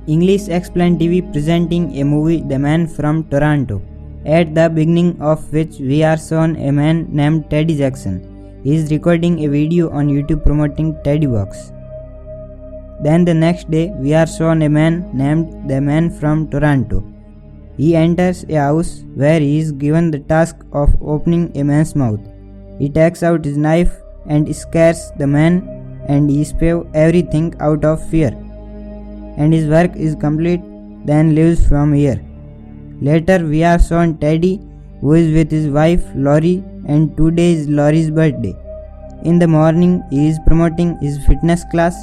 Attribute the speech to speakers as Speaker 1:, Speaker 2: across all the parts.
Speaker 1: English Explained TV presenting a movie The Man from Toronto, at the beginning of which we are shown a man named Teddy Jackson. He is recording a video on YouTube promoting Teddy Box. Then the next day we are shown a man named The Man from Toronto. He enters a house where he is given the task of opening a man's mouth. He takes out his knife and scares the man, and he spares everything out of fear. And his work is complete, then leaves from here. Later we are shown Teddy, who is with his wife Lori, and today is Lori's birthday. In the morning he is promoting his fitness class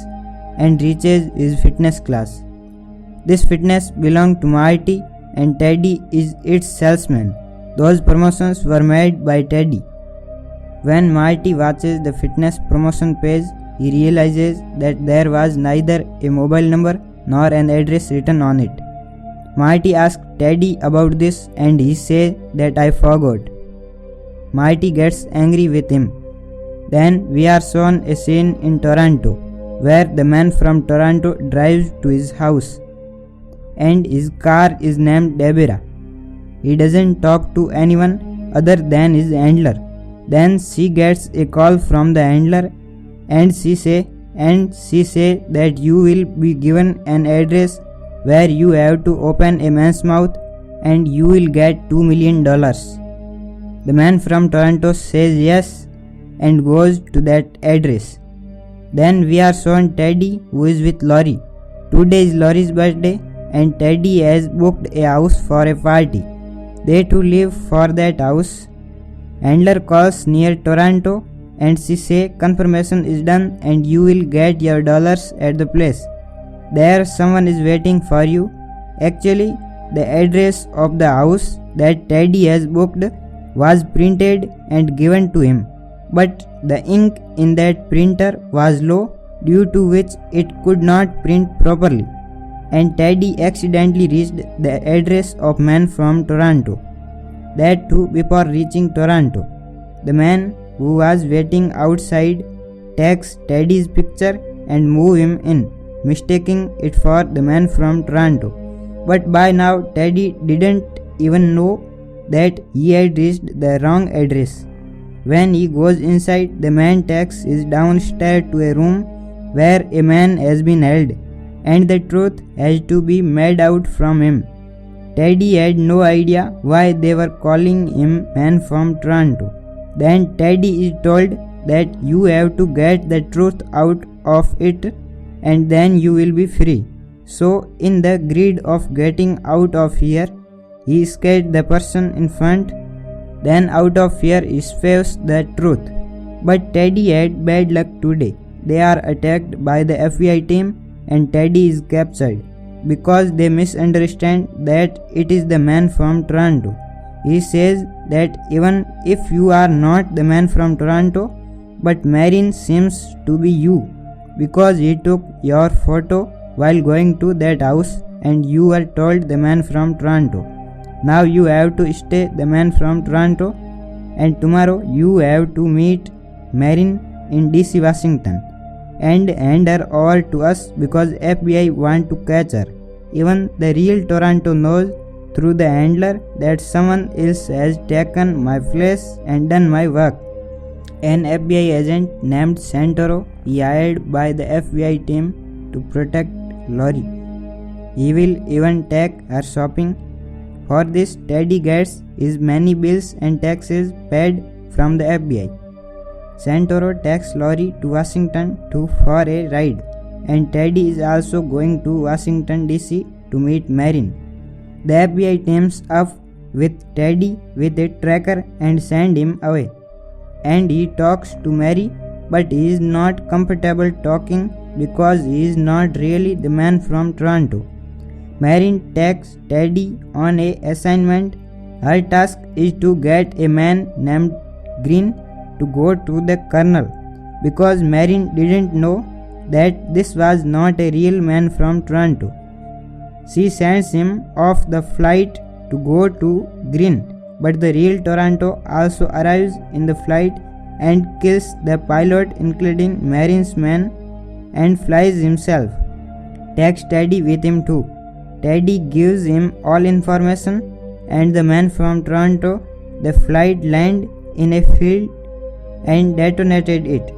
Speaker 1: and reaches his fitness class. This fitness belonged to Marty, and Teddy is its salesman. Those promotions were made by Teddy. When Marty watches the fitness promotion page, he realizes that there was neither a mobile number nor an address written on it. Marty asks Teddy about this, and he says that I forgot. Marty gets angry with him. Then we are shown a scene in Toronto where the man from Toronto drives to his house, and his car is named Deborah. He doesn't talk to anyone other than his handler. Then she gets a call from the handler, and she say that you will be given an address where you have to open a man's mouth and you will get $2 million. The man from Toronto says yes and goes to that address. Then we are shown Teddy, who is with Lori. Today is Lori's birthday, and Teddy has booked a house for a party. They too leave for that house. Handler calls near Toronto, and she say confirmation is done and you will get your dollars at the place. There someone is waiting for you. Actually, the address of the house that Teddy has booked was printed and given to him, but the ink in that printer was low, due to which it could not print properly, and Teddy accidentally reached the address of man from Toronto. That too before reaching Toronto. The man who was waiting outside takes Teddy's picture and move him in, mistaking it for the man from Toronto. But by now Teddy didn't even know that he had reached the wrong address. When he goes inside, the man takes him downstairs to a room where a man has been held, and the truth has to be made out from him. Teddy had no idea why they were calling him man from Toronto. Then Teddy is told that you have to get the truth out of it and then you will be free. So in the greed of getting out of here, he scared the person in front. Then out of fear he speaks the truth. But Teddy had bad luck today. They are attacked by the FBI team and Teddy is captured because they misunderstand that it is the man from Toronto. He says that even if you are not the man from Toronto, but Marin seems to be you, because he took your photo while going to that house and you were told the man from Toronto. Now you have to stay the man from Toronto, and tomorrow you have to meet Marin in DC, Washington, and hand her over to us because FBI want to catch her. Even the real Toronto knows through the handler that someone else has taken my place and done my work. An FBI agent named Santoro is hired by the FBI team to protect Lori. He will even take her shopping. For this, Teddy gets his many bills and taxes paid from the FBI. Santoro takes Lori to Washington for a ride, and Teddy is also going to Washington DC to meet Marin. The FBI teams up with Teddy with a tracker and send him away. And he talks to Mary, but he is not comfortable talking because he is not really the man from Toronto. Marin takes Teddy on a assignment. Her task is to get a man named Green to go to the colonel, because Marin didn't know that this was not a real man from Toronto. She sends him off the flight to go to Green, but the real Toronto also arrives in the flight and kills the pilot, including Marin's man, and flies himself. takes Teddy with him too. Teddy gives him all information, and the man from Toronto. The flight landed in a field and detonated it.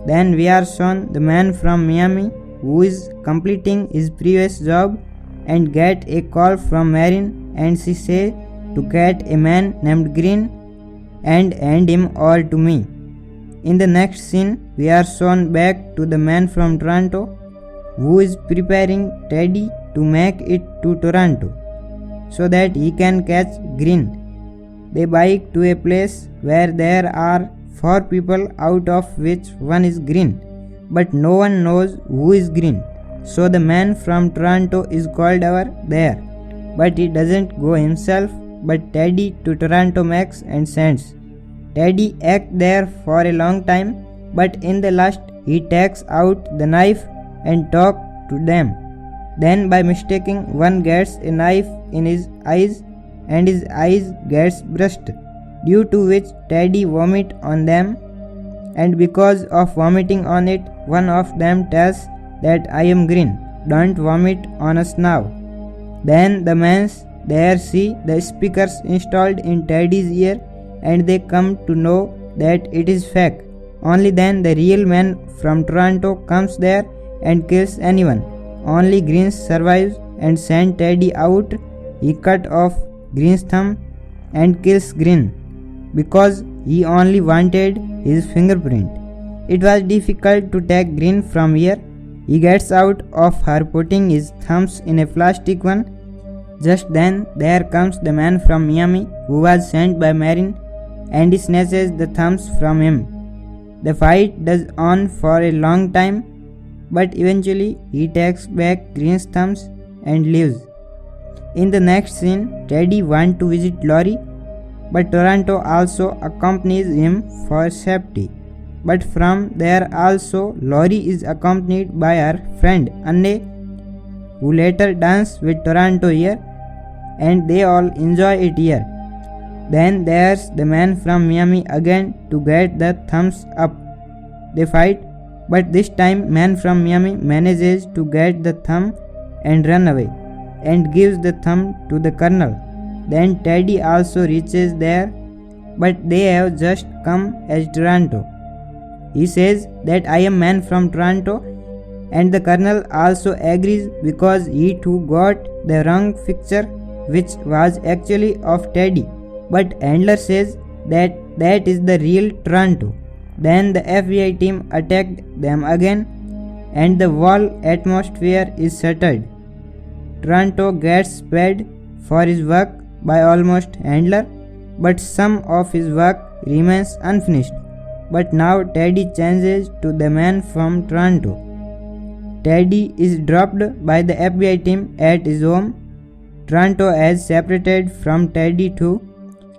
Speaker 1: Then we are shown the man from Miami who is completing his previous job and get a call from Marin, and she says to get a man named Green and hand him over to me. In the next scene, we are shown back to the man from Toronto who is preparing Teddy to make it to Toronto so that he can catch Green. They bike to a place where there are 4 people, out of which one is Green, but no one knows who is Green. So the man from Toronto is called over there, but he doesn't go himself, but Teddy to Toronto makes and sends. Teddy acts there for a long time, but in the last he takes out the knife and talks to them. Then by mistaking one gets a knife in his eyes and his eyes gets burst, due to which Teddy vomit on them, and because of vomiting on it, one of them tells that I am Green, don't vomit on us now. Then the men there see the speakers installed in Teddy's ear, and they come to know that it is fake. Only then the real man from Toronto comes there and kills anyone. Only Green survives and sends Teddy out. He cut off Green's thumb and kills Green because he only wanted his fingerprint. It was difficult to take Green from here. He gets out of her putting his thumbs in a plastic one. Just then there comes the man from Miami who was sent by Marin, and he snatches the thumbs from him. The fight does on for a long time, but eventually he takes back Green's thumbs and leaves. In the next scene, Teddy wants to visit Lori, but Toronto also accompanies him for safety. But from there also, Lori is accompanied by her friend Anne, who later dances with Toronto here, and they all enjoy it here. Then there's the man from Miami again to get the thumbs up. They fight, but this time man from Miami manages to get the thumb and run away, and gives the thumb to the colonel. Then Teddy also reaches there, but they have just come as Toronto. He says that I am man from Toronto, and the colonel also agrees because he too got the wrong picture, which was actually of Teddy. But Handler says that that is the real Toronto. Then the FBI team attacked them again, and the whole atmosphere is shattered. Toronto gets paid for his work by almost Handler, but some of his work remains unfinished. But now Teddy changes to the man from Toronto. Teddy is dropped by the FBI team at his home. Toronto has separated from Teddy too.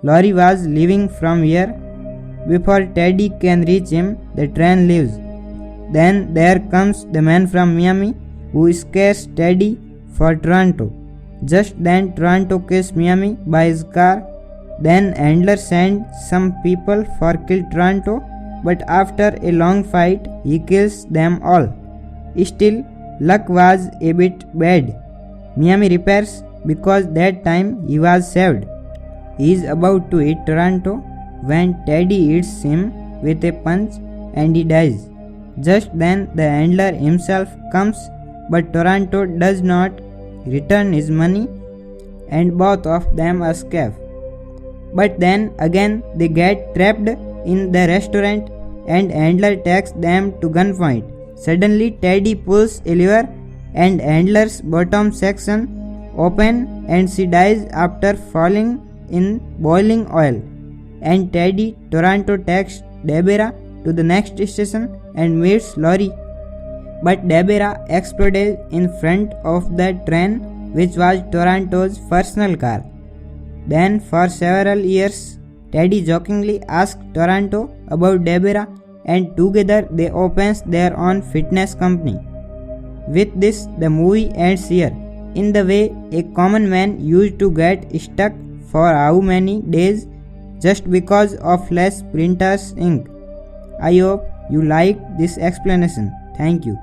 Speaker 1: Lori was leaving from here. Before Teddy can reach him, the train leaves. Then there comes the man from Miami who scares Teddy for Toronto. Just then Toronto kills Miami by his car. Then Handler sends some people for kill Toronto, but after a long fight he kills them all. Still, luck was a bit bad. Miami repairs because that time he was saved. He is about to hit Toronto when Teddy hits him with a punch and he dies. Just then the Handler himself comes, but Toronto does not return his money and both of them escape. But then again they get trapped in the restaurant and Handler takes them to gunpoint. Suddenly Teddy pulls a lever and Handler's bottom section open and she dies after falling in boiling oil. And Teddy Toronto takes Deborah to the next station and meets Lori. But Deborah exploded in front of the train, which was Toronto's personal car. Then for several years, Teddy jokingly asks Toronto about Deborah, and together they open their own fitness company. With this, the movie ends here. In the way a common man used to get stuck for how many days just because of less printer's ink. I hope you liked this explanation. Thank you.